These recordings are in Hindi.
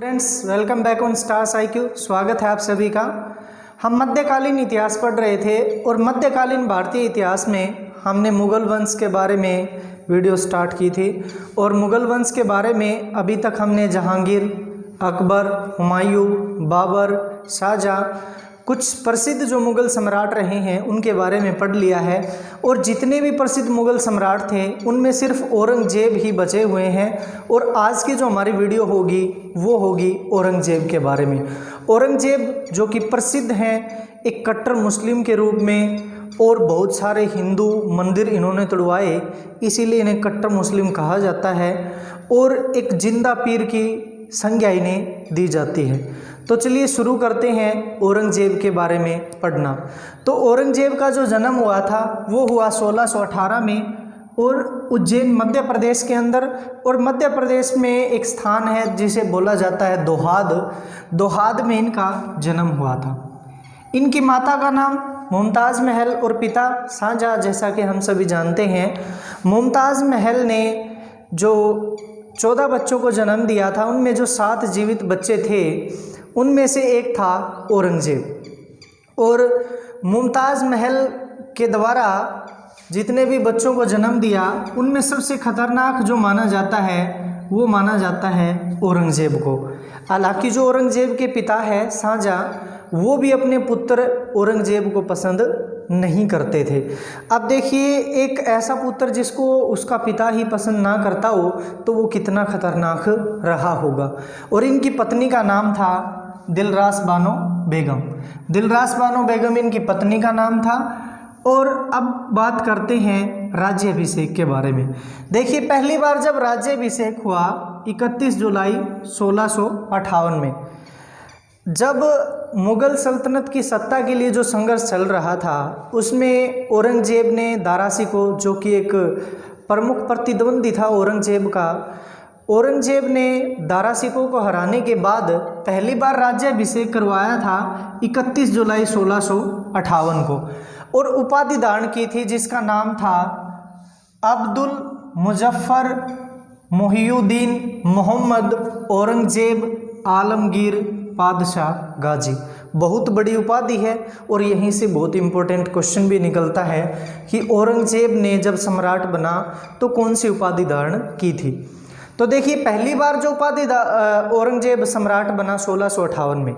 Friends, welcome back on stars IQ। स्वागत है आप सभी का। हम मध्यकालीन इतिहास पढ़ रहे थे और मध्यकालीन भारतीय इतिहास में हमने मुगल वंश के बारे में वीडियो स्टार्ट की थी और मुगल वंश के बारे में अभी तक हमने जहांगीर, अकबर, हुमायूं, बाबर, शाहजहाँ, कुछ प्रसिद्ध जो मुग़ल सम्राट रहे हैं उनके बारे में पढ़ लिया है। और जितने भी प्रसिद्ध मुग़ल सम्राट थे उनमें सिर्फ औरंगजेब ही बचे हुए हैं। और आज की जो हमारी वीडियो होगी वो होगी औरंगजेब के बारे में। औरंगजेब जो कि प्रसिद्ध हैं एक कट्टर मुस्लिम के रूप में, और बहुत सारे हिंदू मंदिर इन्होंने तुड़वाए, इसीलिए इन्हें कट्टर मुस्लिम कहा जाता है। और एक जिंदा पीर की संज्ञा इन्हें दी जाती है। तो चलिए शुरू करते हैं औरंगजेब के बारे में पढ़ना। तो औरंगजेब का जो जन्म हुआ था वो हुआ 1618 में और उज्जैन मध्य प्रदेश के अंदर। और मध्य प्रदेश में एक स्थान है जिसे बोला जाता है दोहाद। दोहाद में इनका जन्म हुआ था। इनकी माता का नाम मुमताज़ महल और पिता शाहजहाँ, जैसा कि हम सभी जानते हैं। मुमताज़ महल ने जो 14 बच्चों को जन्म दिया था, उनमें जो 7 जीवित बच्चे थे उनमें से एक था औरंगजेब। और मुमताज़ महल के द्वारा जितने भी बच्चों को जन्म दिया उनमें सबसे खतरनाक जो माना जाता है वो माना जाता है औरंगजेब को। हालांकि जो औरंगजेब के पिता है शाहजहाँ, वो भी अपने पुत्र औरंगजेब को पसंद नहीं करते थे। अब देखिए, एक ऐसा पुत्र जिसको उसका पिता ही पसंद ना करता हो तो वो कितना खतरनाक रहा होगा। और इनकी पत्नी का नाम था दिलरास बानो बेगम। दिलरास बानो बेगम इनकी पत्नी का नाम था। और अब बात करते हैं राज्याभिषेक के बारे में। देखिए, पहली बार जब राज्याभिषेक हुआ 31 जुलाई 1658 में, जब मुग़ल सल्तनत की सत्ता के लिए जो संघर्ष चल रहा था उसमें औरंगजेब ने दारा शिकोह, जो कि एक प्रमुख प्रतिद्वंदी था औरंगजेब का, औरंगजेब ने दारा शिकोह को हराने के बाद पहली बार राज्याभिषेक करवाया था 31 जुलाई 1658 को। और उपाधि धारण की थी जिसका नाम था अब्दुल मुजफ्फर मुहियुद्दीन मोहम्मद औरंगजेब आलमगीर पादशाह गाजी। बहुत बड़ी उपाधि है और यहीं से बहुत इंपॉर्टेंट क्वेश्चन भी निकलता है कि औरंगजेब ने जब सम्राट बना तो कौन सी उपाधि धारण की थी। तो देखिए, पहली बार जो उपाधि औरंगजेब सम्राट बना 1658 में,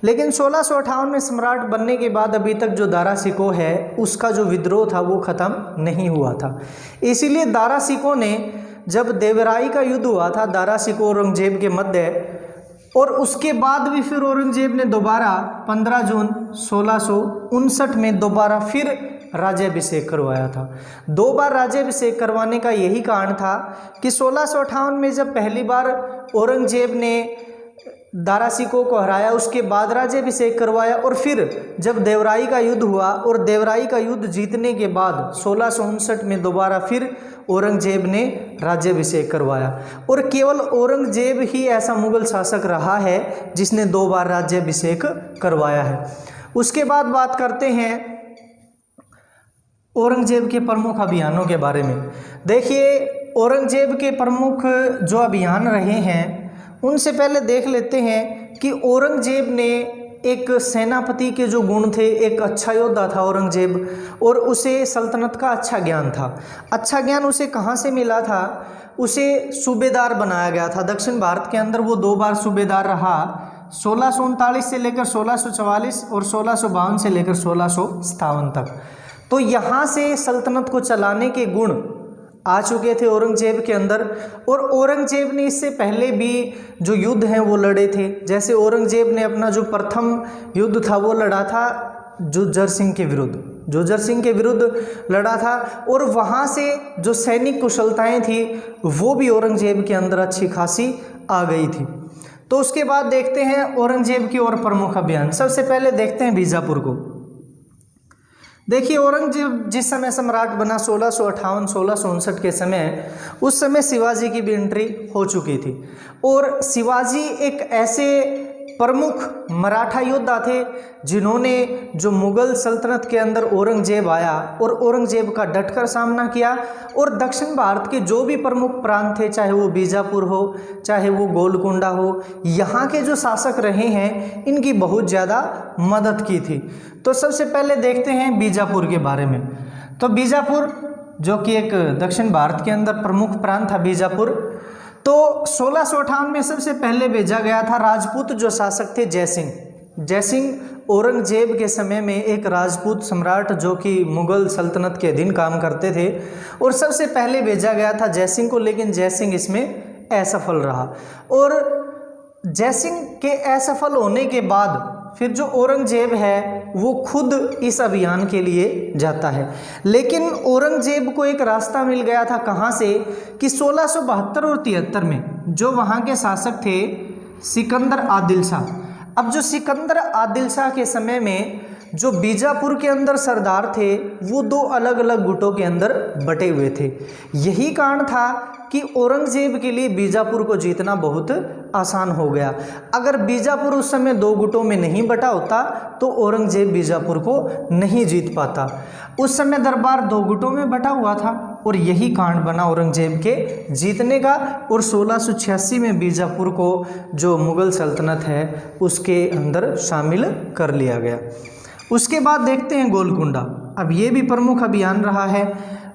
लेकिन 1658 में सम्राट बनने के बाद अभी तक जो दारा शिकोह है उसका जो विद्रोह था वो ख़त्म नहीं हुआ था। इसीलिए दारा शिकोह ने, जब देवराई का युद्ध हुआ था दारा शिकोह औरंगजेब के मध्य, और उसके बाद भी फिर औरंगजेब ने दोबारा 15 जून 1659 में दोबारा फिर राज्याभिषेक करवाया था। 2 बार राज्याभिषेक करवाने का यही कारण था कि 1658 में जब पहली बार औरंगजेब ने दारा शिकोह को हराया, उसके बाद राज्याभिषेक करवाया। और फिर जब देवराई का युद्ध हुआ और देवराई का युद्ध जीतने के बाद 1659 में दोबारा फिर औरंगजेब ने राज्याभिषेक करवाया। और केवल औरंगजेब ही ऐसा मुग़ल शासक रहा है जिसने 2 बार राज्याभिषेक करवाया है। उसके बाद बात करते हैं औरंगजेब के प्रमुख अभियानों के बारे में। देखिए, औरंगजेब के प्रमुख जो अभियान रहे हैं उनसे पहले देख लेते हैं कि औरंगजेब ने एक सेनापति के जो गुण थे, एक अच्छा योद्धा था औरंगजेब, और उसे सल्तनत का अच्छा ज्ञान था। अच्छा ज्ञान उसे कहाँ से मिला था? उसे सूबेदार बनाया गया था। दक्षिण भारत के अंदर वो 2 बार सूबेदार रहा, 1639 से लेकर 1644 और 1652 से लेकर 1657 तक। तो यहाँ से सल्तनत को चलाने के गुण आ चुके थे औरंगजेब के अंदर। और औरंगजेब ने इससे पहले भी जो युद्ध हैं वो लड़े थे। जैसे औरंगजेब ने अपना जो प्रथम युद्ध था वो लड़ा था जुज्जर सिंह के विरुद्ध, जुज्जर सिंह के विरुद्ध लड़ा था। और वहाँ से जो सैनिक कुशलताएं थी वो भी औरंगजेब के अंदर अच्छी खासी आ गई थी। तो उसके बाद देखते हैं औरंगजेब की और प्रमुख अभियान। सबसे पहले देखते हैं बीजापुर को। देखिए, औरंगजेब जिस समय सम्राट बना 1658-1659 के समय, उस समय शिवाजी की भी एंट्री हो चुकी थी। और शिवाजी एक ऐसे प्रमुख मराठा योद्धा थे जिन्होंने जो मुगल सल्तनत के अंदर औरंगजेब आया और औरंगजेब का डटकर सामना किया, और दक्षिण भारत के जो भी प्रमुख प्रांत थे, चाहे वो बीजापुर हो चाहे वो गोलकुंडा हो, यहाँ के जो शासक रहे हैं इनकी बहुत ज़्यादा मदद की थी। तो सबसे पहले देखते हैं बीजापुर के बारे में। तो बीजापुर जो कि एक दक्षिण भारत के अंदर प्रमुख प्रांत था बीजापुर, तो 1658 में सबसे पहले भेजा गया था। राजपूत जो शासक थे जयसिंह, जयसिंह औरंगजेब के समय में एक राजपूत सम्राट जो कि मुगल सल्तनत के अधीन काम करते थे, और सबसे पहले भेजा गया था जयसिंह को, लेकिन जयसिंह इसमें असफल रहा। और जयसिंह के असफल होने के बाद फिर जो औरंगजेब है वो खुद इस अभियान के लिए जाता है, लेकिन औरंगजेब को एक रास्ता मिल गया था। कहाँ से कि 1672 और 73 में जो वहाँ के शासक थे सिकंदर आदिल शाह। अब जो सिकंदर आदिल शाह के समय में जो बीजापुर के अंदर सरदार थे वो दो अलग अलग गुटों के अंदर बटे हुए थे। यही कारण था कि औरंगजेब के लिए बीजापुर को जीतना बहुत आसान हो गया। अगर बीजापुर उस समय दो गुटों में नहीं बटा होता तो औरंगजेब बीजापुर को नहीं जीत पाता। उस समय दरबार दो गुटों में बटा हुआ था और यही कारण बना औरंगजेब के जीतने का, और 1686 में बीजापुर को जो मुगल सल्तनत है उसके अंदर शामिल कर लिया गया। उसके बाद देखते हैं गोलकुंडा। अब ये भी प्रमुख अभियान रहा है।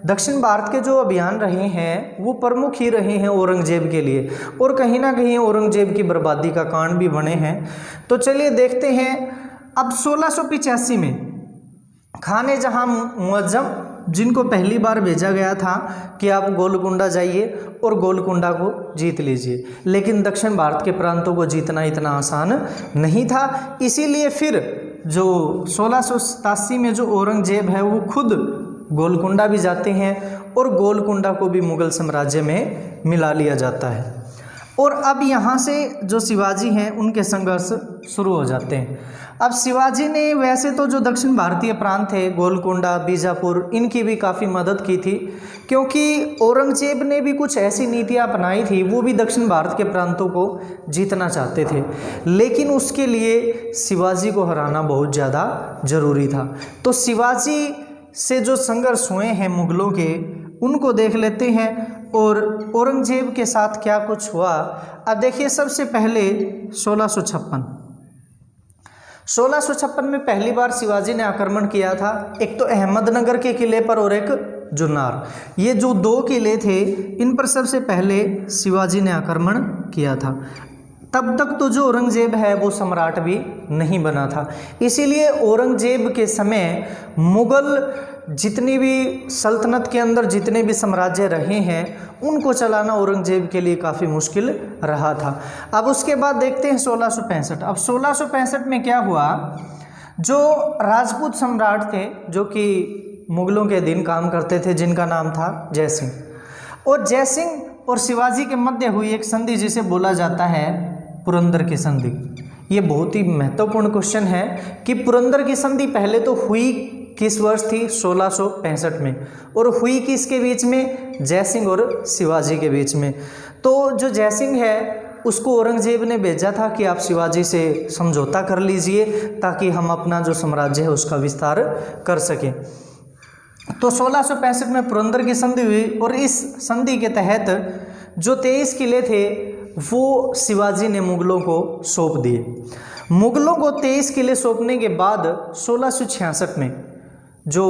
दक्षिण भारत के जो अभियान रहे हैं वो प्रमुख ही रहे हैं औरंगजेब के लिए, और कहीं ना कहीं औरंगजेब की बर्बादी का कारण भी बने हैं। तो चलिए देखते हैं। अब 1685 में खाने जहां मुअज्जम, जिनको पहली बार भेजा गया था कि आप गोलकुंडा जाइए और गोलकुंडा को जीत लीजिए, लेकिन दक्षिण भारत के प्रांतों को जीतना इतना आसान नहीं था। इसीलिए फिर जो 1687 में जो औरंगजेब है वो खुद गोलकुंडा भी जाते हैं और गोलकुंडा को भी मुगल साम्राज्य में मिला लिया जाता है। और अब यहाँ से जो शिवाजी हैं उनके संघर्ष शुरू हो जाते हैं। अब शिवाजी ने वैसे तो जो दक्षिण भारतीय प्रांत थे गोलकुंडा, बीजापुर, इनकी भी काफ़ी मदद की थी, क्योंकि औरंगजेब ने भी कुछ ऐसी नीतियाँ अपनाई थी। वो भी दक्षिण भारत के प्रांतों को जीतना चाहते थे, लेकिन उसके लिए शिवाजी को हराना बहुत ज़्यादा ज़रूरी था। तो शिवाजी से जो संघर्ष हुए हैं मुगलों के, उनको देख लेते हैं और औरंगजेब के साथ क्या कुछ हुआ। अब देखिए, सबसे पहले 1656 में पहली बार शिवाजी ने आक्रमण किया था। एक तो अहमदनगर के किले पर और एक जुन्नार, ये जो दो किले थे इन पर सबसे पहले शिवाजी ने आक्रमण किया था। तब तक तो जो औरंगजेब है वो सम्राट भी नहीं बना था, इसीलिए औरंगजेब के समय मुगल जितनी भी सल्तनत के अंदर जितने भी साम्राज्य रहे हैं उनको चलाना औरंगजेब के लिए काफ़ी मुश्किल रहा था। अब उसके बाद देखते हैं 1665। अब 1665 में क्या हुआ, जो राजपूत सम्राट थे जो कि मुगलों के अधीन काम करते थे, जिनका नाम था जयसिंह, और जयसिंह और शिवाजी के मध्य हुई एक संधि जिसे बोला जाता है पुरंदर की संधि। ये बहुत ही महत्वपूर्ण क्वेश्चन है कि पुरंदर की संधि पहले तो हुई किस वर्ष थी, 1665 में, और हुई किसके बीच में, जयसिंह और शिवाजी के बीच में। तो जो जयसिंह है उसको औरंगजेब ने भेजा था कि आप शिवाजी से समझौता कर लीजिए ताकि हम अपना जो साम्राज्य है उसका विस्तार कर सकें। तो 1665 में पुरंदर की संधि हुई और इस संधि के तहत जो 23 किले थे वो शिवाजी ने मुगलों को सौंप दिए। मुगलों को 23 किले सौंपने के बाद 1666 में जो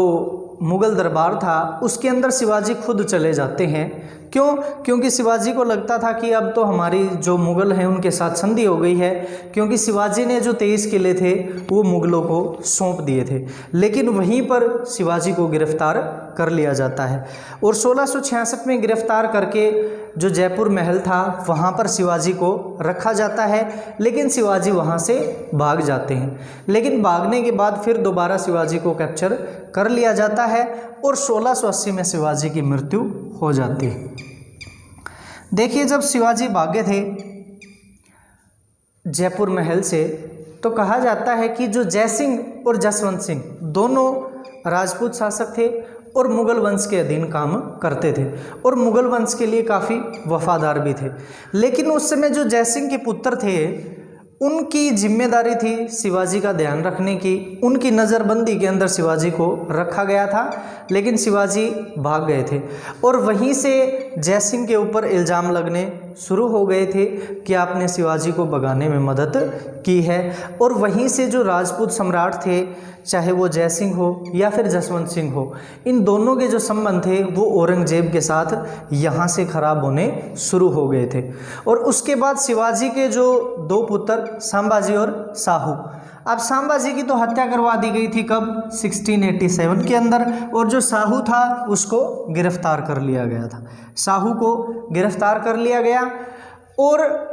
मुगल दरबार था उसके अंदर शिवाजी खुद चले जाते हैं। क्यों? क्योंकि शिवाजी को लगता था कि अब तो हमारी जो मुगल हैं उनके साथ संधि हो गई है, क्योंकि शिवाजी ने जो 23 किले थे वो मुगलों को सौंप दिए थे। लेकिन वहीं पर शिवाजी को गिरफ्तार कर लिया जाता है और 1666 में गिरफ्तार करके जो जयपुर महल था वहाँ पर शिवाजी को रखा जाता है, लेकिन शिवाजी वहाँ से भाग जाते हैं। लेकिन भागने के बाद फिर दोबारा शिवाजी को कैप्चर कर लिया जाता है और 1680 में शिवाजी की मृत्यु हो जाती है। देखिए, जब शिवाजी भागे थे जयपुर महल से तो कहा जाता है कि जो जयसिंह और जसवंत सिंह दोनों राजपूत शासक थे और मुगल वंश के अधीन काम करते थे और मुगल वंश के लिए काफ़ी वफादार भी थे। लेकिन उस समय जो जयसिंह के पुत्र थे उनकी जिम्मेदारी थी शिवाजी का ध्यान रखने की, उनकी नज़रबंदी के अंदर शिवाजी को रखा गया था, लेकिन शिवाजी भाग गए थे और वहीं से जयसिंह के ऊपर इल्ज़ाम लगने शुरू हो गए थे कि आपने शिवाजी को भगाने में मदद की है। और वहीं से जो राजपूत सम्राट थे, चाहे वो जयसिंह हो या फिर जसवंत सिंह हो, इन दोनों के जो संबंध थे वो औरंगजेब के साथ यहाँ से खराब होने शुरू हो गए थे। और उसके बाद शिवाजी के जो दो पुत्र संभाजी और शाहू, अब संभाजी की तो हत्या करवा दी गई थी कब, 1687 के अंदर, और जो शाहू था उसको गिरफ्तार कर लिया गया था। शाहू को गिरफ्तार कर लिया गया और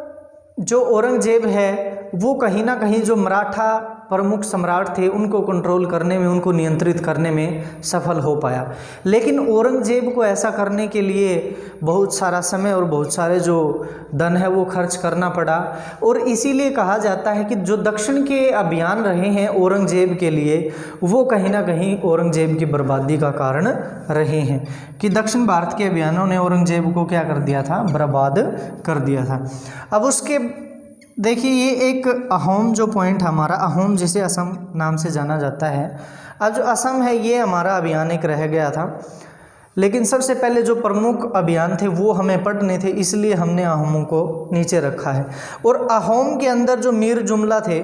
जो औरंगजेब है वो कहीं ना कहीं जो मराठा प्रमुख सम्राट थे उनको कंट्रोल करने में, उनको नियंत्रित करने में सफल हो पाया। लेकिन औरंगजेब को ऐसा करने के लिए बहुत सारा समय और बहुत सारे जो धन है वो खर्च करना पड़ा। और इसीलिए कहा जाता है कि जो दक्षिण के अभियान रहे हैं औरंगजेब के लिए, वो कहीं ना कहीं औरंगजेब की बर्बादी का कारण रहे हैं, कि दक्षिण भारत के अभियानों ने औरंगजेब को क्या कर दिया था, बर्बाद कर दिया था। अब उसके देखिए ये एक अहोम जो पॉइंट हमारा, अहोम जिसे असम नाम से जाना जाता है, अब जो असम है ये हमारा अभियान एक रह गया था, लेकिन सबसे पहले जो प्रमुख अभियान थे वो हमें पढ़ने थे, इसलिए हमने अहोमों को नीचे रखा है। और अहोम के अंदर जो मीर जुमला थे,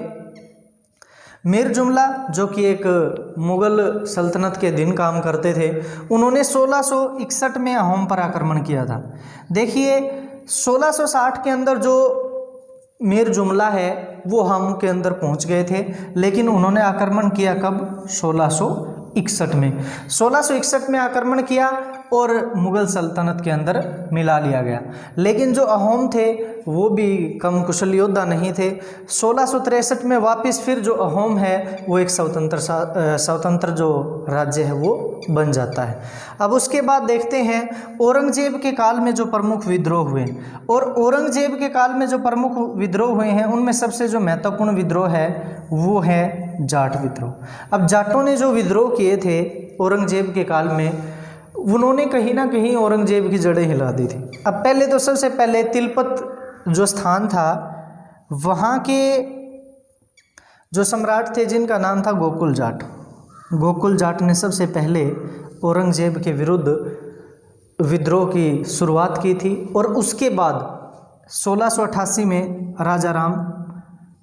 मीर जुमला जो कि एक मुग़ल सल्तनत के दिन काम करते थे, उन्होंने 1661 में अहोम पर आक्रमण किया था। देखिए 1660 के अंदर जो मीर जुमला है वो हम के अंदर पहुंच गए थे, लेकिन उन्होंने आक्रमण किया कब, 1661 में। 1661 में आक्रमण किया और मुग़ल सल्तनत के अंदर मिला लिया गया। लेकिन जो अहोम थे वो भी कम कुशल योद्धा नहीं थे। 1663 में वापस फिर जो अहोम है वो एक स्वतंत्र जो राज्य है वो बन जाता है। अब उसके बाद देखते हैं औरंगजेब के काल में जो प्रमुख विद्रोह हुए, और औरंगजेब के काल में जो प्रमुख विद्रोह हुए हैं उनमें सबसे जो महत्वपूर्ण विद्रोह है वो है जाट विद्रोह। अब जाटों ने जो विद्रोह किए थे औरंगजेब के काल में, उन्होंने कहीं ना कहीं औरंगजेब की जड़ें हिला दी थी। अब पहले तो सबसे पहले तिलपत जो स्थान था, वहाँ के जो सम्राट थे जिनका नाम था गोकुल जाट, गोकुल जाट ने सबसे पहले औरंगजेब के विरुद्ध विद्रोह की शुरुआत की थी। और उसके बाद 1688 में राजा राम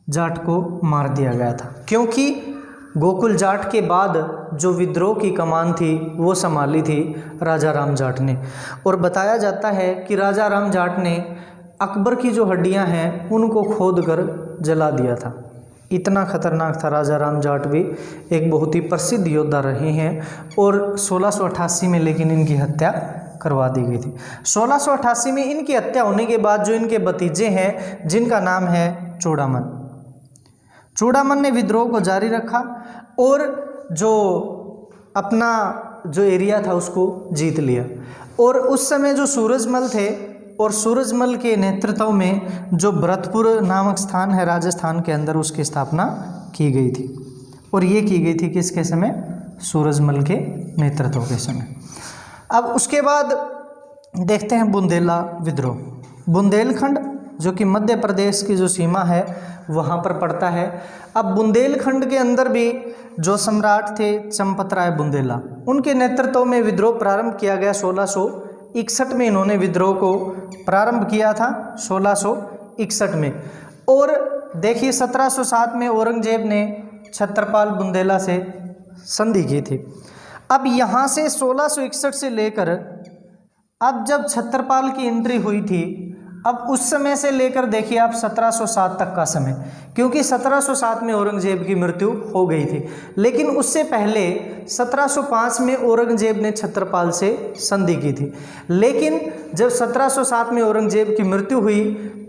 जाट को मार दिया गया था, क्योंकि गोकुल जाट के बाद जो विद्रोह की कमान थी वो संभाली थी राजा राम जाट ने। और बताया जाता है कि राजा राम जाट ने अकबर की जो हड्डियां हैं उनको खोद कर जला दिया था। इतना खतरनाक था राजा राम जाट भी, एक बहुत ही प्रसिद्ध योद्धा रहे हैं। और 1688 में लेकिन इनकी हत्या करवा दी गई थी। 1688 में इनकी हत्या होने के बाद जो इनके भतीजे हैं जिनका नाम है चूड़ामन, चूड़ामन ने विद्रोह को जारी रखा और जो अपना जो एरिया था उसको जीत लिया। और उस समय जो सूरजमल थे, और सूरजमल के नेतृत्व में जो भरतपुर नामक स्थान है राजस्थान के अंदर, उसकी स्थापना की गई थी। और ये की गई थी किसके समय, सूरजमल के नेतृत्व के समय। अब उसके बाद देखते हैं बुंदेला विद्रोह। बुंदेलखंड जो कि मध्य प्रदेश की जो सीमा है वहाँ पर पड़ता है। अब बुंदेलखंड के अंदर भी जो सम्राट थे चंपत राय बुंदेला, उनके नेतृत्व में विद्रोह प्रारंभ किया गया। 1661 में इन्होंने विद्रोह को प्रारंभ किया था, 1661 में। और देखिए 1707 में औरंगजेब ने छत्रपाल बुंदेला से संधि की थी। अब यहाँ से 1661 से लेकर अब जब छत्रपाल की एंट्री हुई थी, अब उस समय से लेकर देखिए आप 1707 तक का समय, क्योंकि 1707 में औरंगजेब की मृत्यु हो गई थी। लेकिन उससे पहले 1705 में औरंगजेब ने छत्रपाल से संधि की थी। लेकिन जब 1707 में औरंगजेब की मृत्यु हुई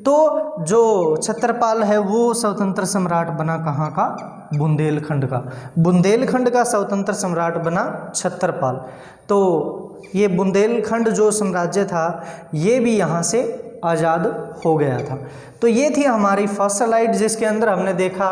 तो जो छत्रपाल है वो स्वतंत्र सम्राट बना, कहाँ का, बुंदेलखंड का। बुंदेलखंड का स्वतंत्र सम्राट बना छत्रपाल। तो ये बुंदेलखंड जो साम्राज्य था ये भी यहाँ से आज़ाद हो गया था। तो ये थी हमारी फर्स्ट स्लाइड, जिसके अंदर हमने देखा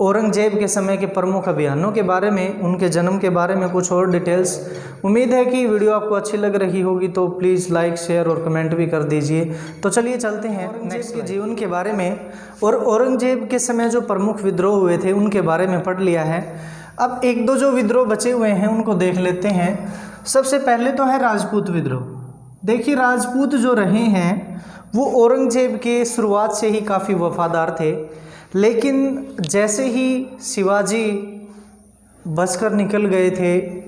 औरंगजेब के समय के प्रमुख अभियानों के बारे में, उनके जन्म के बारे में कुछ और डिटेल्स। उम्मीद है कि वीडियो आपको अच्छी लग रही होगी, तो प्लीज़ लाइक, शेयर और कमेंट भी कर दीजिए। तो चलिए चलते हैं औरंगजेब के जीवन के बारे में। और औरंगजेब के समय जो प्रमुख विद्रोह हुए थे उनके बारे में पढ़ लिया है। अब एक दो जो विद्रोह बचे हुए हैं उनको देख लेते हैं। सबसे पहले तो है राजपूत विद्रोह। देखिए, राजपूत जो रहे हैं वो औरंगजेब के शुरुआत से ही काफ़ी वफादार थे, लेकिन जैसे ही शिवाजी बचकर निकल गए थे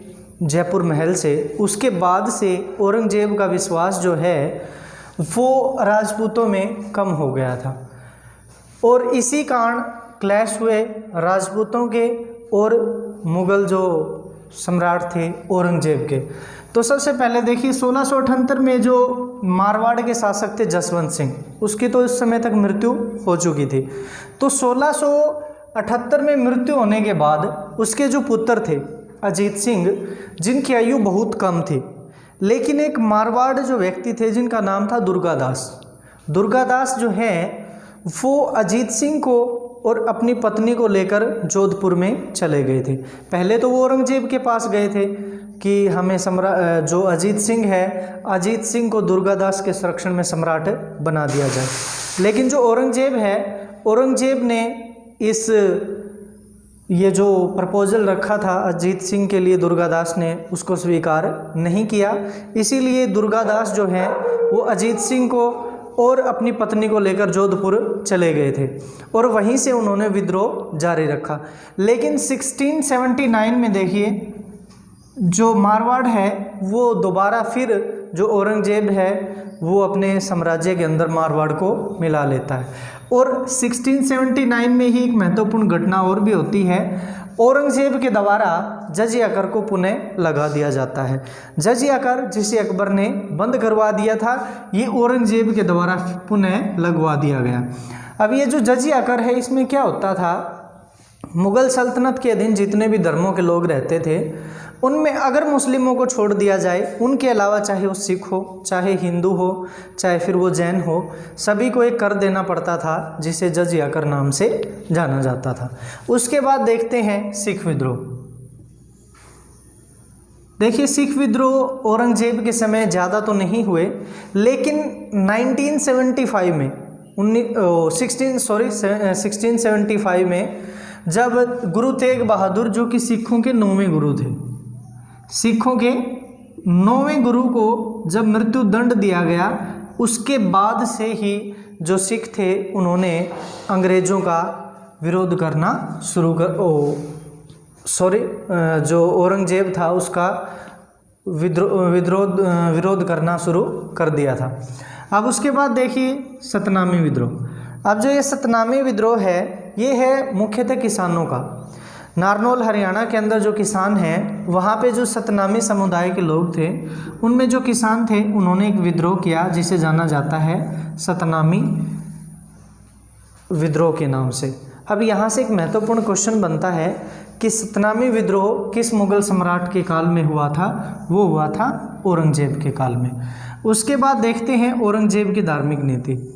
जयपुर महल से, उसके बाद से औरंगजेब का विश्वास जो है वो राजपूतों में कम हो गया था। और इसी कारण क्लैश हुए राजपूतों के और मुग़ल जो सम्राट थे औरंगजेब के। तो सबसे पहले देखिए 1678 में जो मारवाड़ के शासक थे जसवंत सिंह, उसकी तो इस समय तक मृत्यु हो चुकी थी। तो 1678 में मृत्यु होने के बाद उसके जो पुत्र थे अजीत सिंह, जिनकी आयु बहुत कम थी, लेकिन एक मारवाड़ जो व्यक्ति थे जिनका नाम था दुर्गादास। दुर्गादास जो है वो अजीत सिंह को और अपनी पत्नी को लेकर जोधपुर में चले गए थे। पहले तो वो औरंगजेब के पास गए थे कि हमें जो अजीत सिंह है, अजीत सिंह को दुर्गादास के संरक्षण में सम्राट बना दिया जाए। लेकिन जो औरंगजेब है, औरंगजेब ने ये जो प्रपोजल रखा था अजीत सिंह के लिए, दुर्गादास ने उसको स्वीकार नहीं किया। इसीलिए दुर्गादास जो है वो अजीत सिंह को और अपनी पत्नी को लेकर जोधपुर चले गए थे और वहीं से उन्होंने विद्रोह जारी रखा। लेकिन 1679 में देखिए जो मारवाड़ है वो दोबारा फिर जो औरंगजेब है वो अपने साम्राज्य के अंदर मारवाड़ को मिला लेता है। और 1679 में ही एक महत्वपूर्ण घटना और भी होती है। औरंगजेब के द्वारा जजिया कर को पुनः लगा दिया जाता है। जजिया कर जिसे अकबर ने बंद करवा दिया था, ये औरंगजेब के द्वारा पुनः लगवा दिया गया। अब ये जो जजिया कर है, इसमें क्या होता था, मुग़ल सल्तनत के अधीन जितने भी धर्मों के लोग रहते थे उनमें अगर मुस्लिमों को छोड़ दिया जाए, उनके अलावा चाहे वो सिख हो, चाहे हिंदू हो, चाहे फिर वो जैन हो, सभी को एक कर देना पड़ता था जिसे जजिया कर नाम से जाना जाता था। उसके बाद देखते हैं सिख विद्रोह। देखिए, सिख विद्रोह औरंगजेब के समय ज़्यादा तो नहीं हुए, लेकिन 1975 में 1675 में जब गुरु तेग बहादुर, जो कि सिखों के 9वें गुरु थे, सिखों के 9वें गुरु को जब मृत्यु दंड दिया गया, उसके बाद से ही जो सिख थे उन्होंने अंग्रेज़ों का विरोध करना शुरू जो औरंगजेब था उसका विरोध करना शुरू कर दिया था। अब उसके बाद देखिए सतनामी विद्रोह। अब जो ये सतनामी विद्रोह है, ये है मुख्यतः किसानों का। नारनौल हरियाणा के अंदर जो किसान हैं, वहाँ पे जो सतनामी समुदाय के लोग थे, उनमें जो किसान थे उन्होंने एक विद्रोह किया जिसे जाना जाता है सतनामी विद्रोह के नाम से। अब यहाँ से एक महत्वपूर्ण क्वेश्चन बनता है कि सतनामी विद्रोह किस मुग़ल सम्राट के काल में हुआ था? वो हुआ था औरंगजेब के काल में। उसके बाद देखते हैं औरंगजेब की धार्मिक नीति।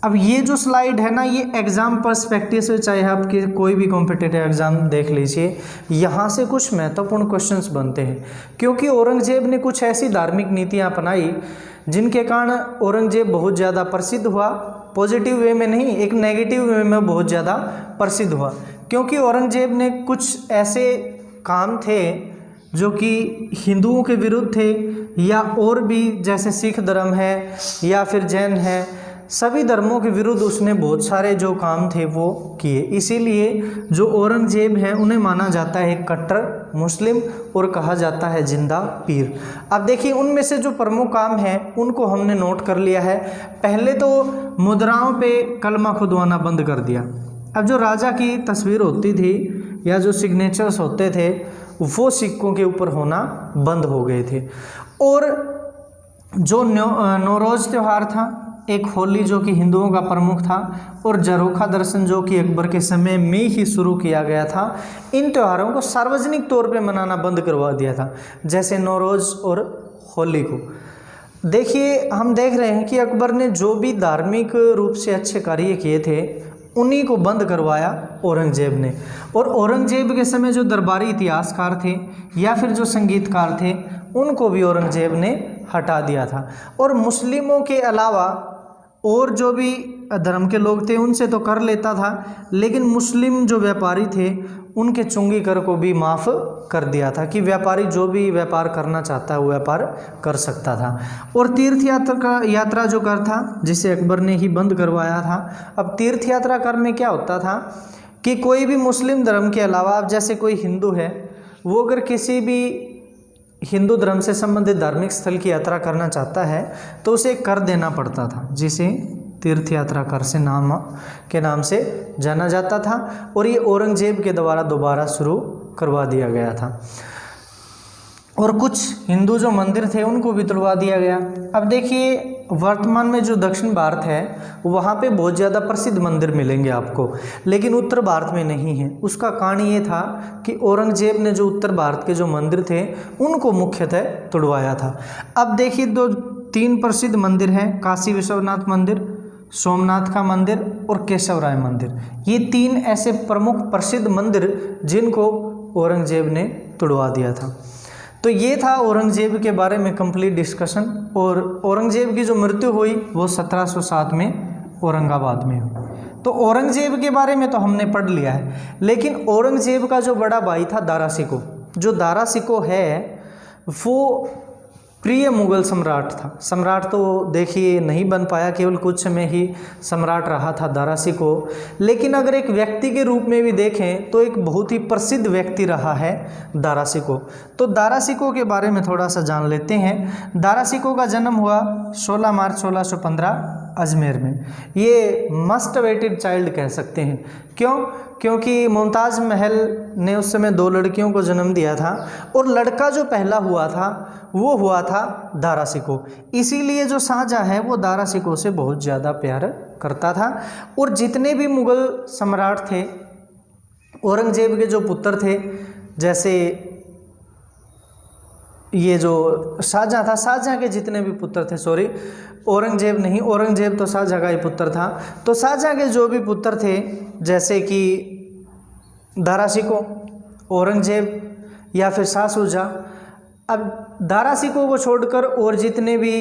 अब ये जो स्लाइड है ना, ये एग्ज़ाम पर्सपेक्टिव से, चाहे आपके कोई भी कॉम्पिटिटिव एग्ज़ाम देख लीजिए, यहाँ से कुछ महत्वपूर्ण क्वेश्चंस बनते हैं, क्योंकि औरंगजेब ने कुछ ऐसी धार्मिक नीतियाँ अपनाई जिनके कारण औरंगजेब बहुत ज़्यादा प्रसिद्ध हुआ। पॉजिटिव वे में नहीं, एक नेगेटिव वे में बहुत ज़्यादा प्रसिद्ध हुआ, क्योंकि औरंगजेब ने कुछ ऐसे काम थे जो कि हिंदुओं के विरुद्ध थे, या और भी जैसे सिख धर्म है या फिर जैन है, सभी धर्मों के विरुद्ध उसने बहुत सारे जो काम थे वो किए। इसीलिए जो औरंगजेब हैं उन्हें माना जाता है कट्टर मुस्लिम और कहा जाता है जिंदा पीर। अब देखिए, उनमें से जो प्रमुख काम हैं उनको हमने नोट कर लिया है। पहले तो मुद्राओं पे कलमा खुदवाना बंद कर दिया। अब जो राजा की तस्वीर होती थी या जो सिग्नेचर्स होते थे वो सिक्कों के ऊपर होना बंद हो गए थे। और जो नौरोज़ त्यौहार था, एक होली जो कि हिंदुओं का प्रमुख था, और जरोखा दर्शन जो कि अकबर के समय में ही शुरू किया गया था, इन त्योहारों को सार्वजनिक तौर पे मनाना बंद करवा दिया था, जैसे नौरोज़ और होली को। देखिए, हम देख रहे हैं कि अकबर ने जो भी धार्मिक रूप से अच्छे कार्य किए थे उन्हीं को बंद करवाया औरंगजेब ने। और औरंगजेब के समय जो दरबारी इतिहासकार थे या फिर जो संगीतकार थे, उनको भी औरंगजेब ने हटा दिया था। और मुस्लिमों के अलावा और जो भी धर्म के लोग थे उनसे तो कर लेता था, लेकिन मुस्लिम जो व्यापारी थे उनके चुंगी कर को भी माफ़ कर दिया था कि व्यापारी जो भी व्यापार करना चाहता है वो व्यापार कर सकता था। और तीर्थ यात्रा जो कर था, जिसे अकबर ने ही बंद करवाया था। अब तीर्थ यात्रा कर में क्या होता था कि कोई भी मुस्लिम धर्म के अलावा, अब जैसे कोई हिंदू है, वो अगर किसी भी हिंदू धर्म से संबंधित धार्मिक स्थल की यात्रा करना चाहता है तो उसे कर देना पड़ता था, जिसे तीर्थ यात्रा कर से नाम से जाना जाता था। और ये औरंगजेब के द्वारा दोबारा शुरू करवा दिया गया था। और कुछ हिंदू जो मंदिर थे उनको भी तोड़वा दिया गया। अब देखिए, वर्तमान में जो दक्षिण भारत है वहाँ पे बहुत ज़्यादा प्रसिद्ध मंदिर मिलेंगे आपको, लेकिन उत्तर भारत में नहीं है। उसका कारण ये था कि औरंगजेब ने जो उत्तर भारत के जो मंदिर थे उनको मुख्यतः तोड़वाया था। अब देखिए, 3 प्रसिद्ध मंदिर हैं, काशी विश्वनाथ मंदिर, सोमनाथ का मंदिर और केशवराय मंदिर। ये 3 ऐसे प्रमुख प्रसिद्ध मंदिर जिनको औरंगजेब ने तोड़वा दिया था। तो ये था औरंगजेब के बारे में कंप्लीट डिस्कशन। और औरंगजेब की जो मृत्यु हुई वो 1707 में औरंगाबाद में हुई। तो औरंगजेब के बारे में तो हमने पढ़ लिया है, लेकिन औरंगजेब का जो बड़ा भाई था दारा शिकोह, जो दारा शिकोह है वो प्रिय मुगल सम्राट था। सम्राट तो देखिए नहीं बन पाया, केवल कुछ समय ही सम्राट रहा था दारा शिकोह, लेकिन अगर एक व्यक्ति के रूप में भी देखें तो एक बहुत ही प्रसिद्ध व्यक्ति रहा है दारा शिकोह। तो दारा शिकोह के बारे में थोड़ा सा जान लेते हैं। दारा शिकोह का जन्म हुआ 16 मार्च 1615 अजमेर में। ये मस्ट अवेटेड चाइल्ड कह सकते हैं। क्यों? क्योंकि मुमताज़ महल ने उस समय 2 लड़कियों को जन्म दिया था और लड़का जो पहला हुआ था वो हुआ था दारा शिकोह। इसीलिए जो शाहजहाँ है वो दारा शिकोह से बहुत ज़्यादा प्यार करता था। और जितने भी मुग़ल सम्राट थे, औरंगजेब के जो पुत्र थे, जैसे ये जो शाहजहाँ था, शाहजहाँ के जितने भी पुत्र थे, सॉरी औरंगजेब नहीं, औरंगजेब तो शाहजहाँ का ही पुत्र था। तो शाहजहाँ के जो भी पुत्र थे, जैसे कि दारा शिकोह, औरंगजेब या फिर शाह शुजा। अब दारा शिकोह को छोड़कर और जितने भी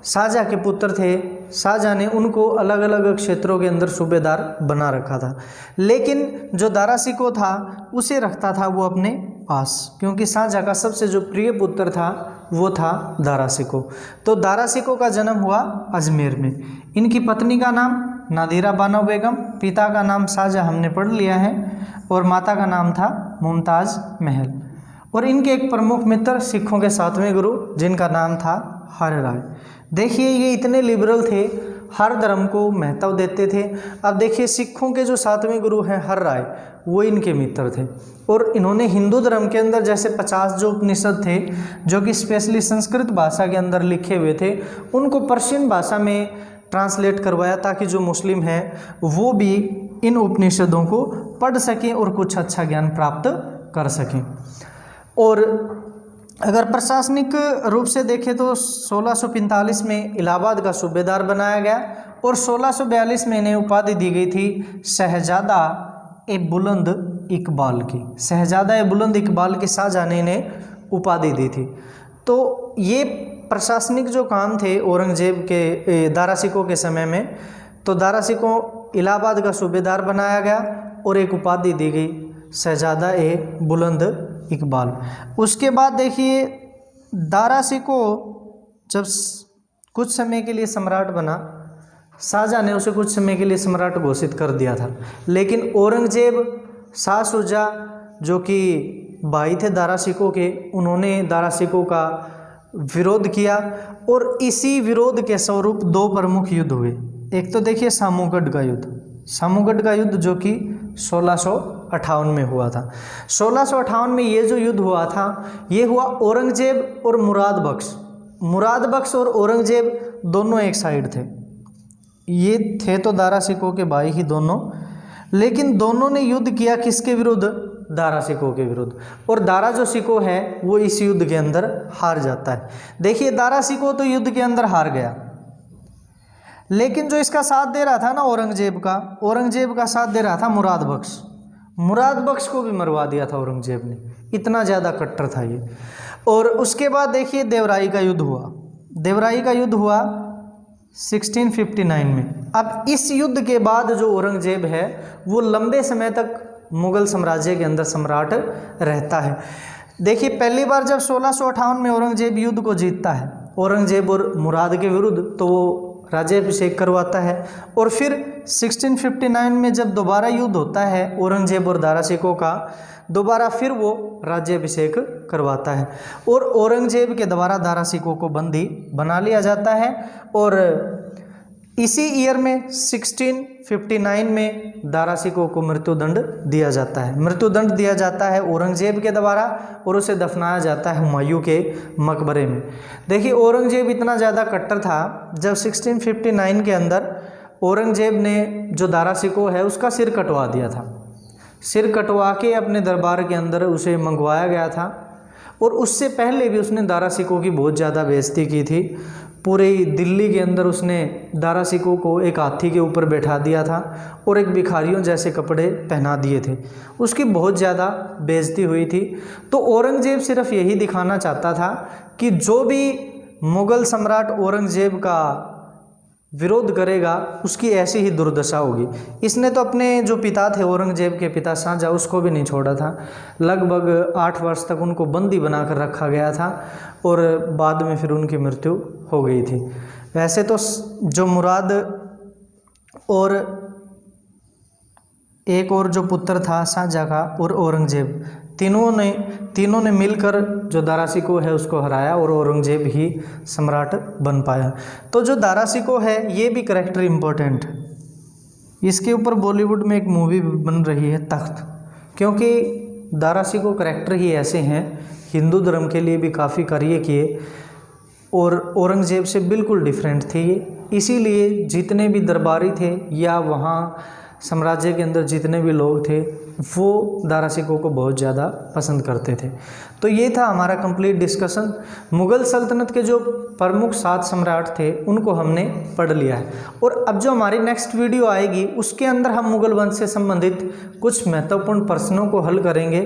शाहजहाँ के पुत्र थे, शाहजहाँ ने उनको अलग अलग क्षेत्रों के अंदर सूबेदार बना रखा था। लेकिन जो दारा शिकोह था उसे रखता था वो अपने पास, क्योंकि शाहजहाँ का सबसे जो प्रिय पुत्र था वो था दारा शिकोह। तो दारा शिकोह का जन्म हुआ अजमेर में। इनकी पत्नी का नाम नादिरा बानो बेगम, पिता का नाम शाहजहाँ हमने पढ़ लिया है, और माता का नाम था मुमताज़ महल। और इनके एक प्रमुख मित्र सिखों के 7वें गुरु, जिनका नाम था हर राय। देखिए, ये इतने लिबरल थे, हर धर्म को महत्व देते थे। अब देखिए, सिखों के जो 7वें गुरु हैं हर राय, वो इनके मित्र थे। और इन्होंने हिंदू धर्म के अंदर जैसे 50 जो उपनिषद थे, जो कि स्पेशली संस्कृत भाषा के अंदर लिखे हुए थे, उनको पर्शियन भाषा में ट्रांसलेट करवाया ताकि जो मुस्लिम हैं वो भी इन उपनिषदों को पढ़ सकें और कुछ अच्छा ज्ञान प्राप्त कर सकें। और अगर प्रशासनिक रूप से देखें तो 1645 में इलाहाबाद का सूबेदार बनाया गया और 1642 में इन्हें उपाधि दी गई थी शहजादा ए बुलंद इकबाल की। शहजादा ए बुलंद इकबाल की शाहजहाँ ने इन्हें उपाधि दी थी। तो ये प्रशासनिक जो काम थे औरंगजेब के दारा शिकोह के समय में, तो दारा शिकोह इलाहाबाद का सूबेदार बनाया गया और एक उपाधि दी गई शहजादा ए बुलंद इकबाल। उसके बाद देखिए, दारा शिकोह जब कुछ समय के लिए सम्राट बना, शाहजहाँ ने उसे कुछ समय के लिए सम्राट घोषित कर दिया था, लेकिन औरंगजेब, शाह शुजा जो कि भाई थे दारा शिकोह के, उन्होंने दारा शिकोह का विरोध किया और इसी विरोध के स्वरूप 2 प्रमुख युद्ध हुए। एक तो देखिए सामूगढ़ का युद्ध, सामूगढ़ का युद्ध जो कि 1658 में हुआ था। 1658 में ये जो युद्ध हुआ था, ये हुआ औरंगजेब और मुराद बख्श। मुराद बख्श और औरंगजेब दोनों एक साइड थे। ये थे तो दारा शिकोह के भाई ही दोनों, लेकिन दोनों ने युद्ध किया किसके विरुद्ध? दारा शिकोह के विरुद्ध। और दारा जो शिकोह है वो इस युद्ध के अंदर हार जाता है। देखिए, दारा शिकोह तो युद्ध के अंदर हार गया, लेकिन जो इसका साथ दे रहा था ना औरंगजेब का साथ दे रहा था मुराद बख्श को भी मरवा दिया था औरंगजेब ने, इतना ज़्यादा कट्टर था ये। और उसके बाद देखिए देवराई का युद्ध हुआ 1659 में। अब इस युद्ध के बाद जो औरंगजेब है वो लंबे समय तक मुगल साम्राज्य के अंदर सम्राट रहता है। देखिए पहली बार जब 1658 में औरंगजेब युद्ध को जीतता है औरंगजेब और मुराद के विरुद्ध, तो वो राज्याभिषेक करवाता है। और फिर 1659 में जब दोबारा युद्ध होता है औरंगजेब और दारा सिकों का, दोबारा फिर वो राज्याभिषेक करवाता है और औरंगजेब के द्वारा दारा सिकों को बंदी बना लिया जाता है। और इसी ईयर में 1659 में दारा सिकों को मृत्युदंड दिया जाता है औरंगजेब के द्वारा, और उसे दफनाया जाता है हुमायूं के मकबरे में। देखिए औरंगजेब इतना ज़्यादा कट्टर था, जब 1659 के अंदर औरंगजेब ने जो दारा सिकों है उसका सिर कटवा दिया था। सिर कटवा के अपने दरबार के अंदर उसे मंगवाया गया था, और उससे पहले भी उसने दारा सिकों की बहुत ज़्यादा बेइज्जती की थी। पूरे दिल्ली के अंदर उसने दारा सिकों को एक हाथी के ऊपर बैठा दिया था और एक भिखारियों जैसे कपड़े पहना दिए थे, उसकी बहुत ज़्यादा बेइज्जती हुई थी। तो औरंगजेब सिर्फ यही दिखाना चाहता था कि जो भी मुग़ल सम्राट औरंगजेब का विरोध करेगा उसकी ऐसी ही दुर्दशा होगी। इसने तो अपने जो पिता थे औरंगजेब के पिता शाहजहाँ, उसको भी नहीं छोड़ा था। लगभग 8 वर्ष तक उनको बंदी बनाकर रखा गया था और बाद में फिर उनकी मृत्यु हो गई थी। वैसे तो जो मुराद और एक और जो पुत्र था शाहजहाँ का और औरंगजेब, तीनों ने मिलकर जो दारा सिकों है उसको हराया और औरंगजेब ही सम्राट बन पाया। तो जो दारा सिकों है ये भी करैक्टर इम्पोर्टेंट है। इसके ऊपर बॉलीवुड में एक मूवी बन रही है तख्त, क्योंकि दारा सिकों करैक्टर ही ऐसे हैं, हिंदू धर्म के लिए भी काफ़ी कार्य किए और औरंगजेब से बिल्कुल डिफरेंट थे ये। इसीलिए जितने भी दरबारी थे या वहाँ साम्राज्य के अंदर जितने भी लोग थे वो दारा सिकों को बहुत ज़्यादा पसंद करते थे। तो ये था हमारा कंप्लीट डिस्कशन। मुग़ल सल्तनत के जो प्रमुख 7 सम्राट थे उनको हमने पढ़ लिया है, और अब जो हमारी नेक्स्ट वीडियो आएगी उसके अंदर हम मुग़ल वंश से संबंधित कुछ महत्वपूर्ण प्रश्नों को हल करेंगे।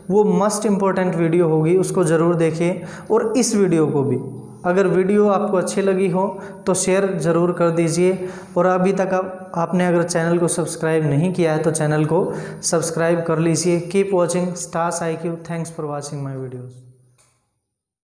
वो मस्ट इम्पॉर्टेंट वीडियो होगी, उसको ज़रूर देखिए। और इस वीडियो को भी अगर वीडियो आपको अच्छी लगी हो तो शेयर ज़रूर कर दीजिए, और अभी तक आपने अगर चैनल को सब्सक्राइब नहीं किया है तो चैनल को सब्सक्राइब कर लीजिए। Keep watching stars IQ। Thanks for watching my videos.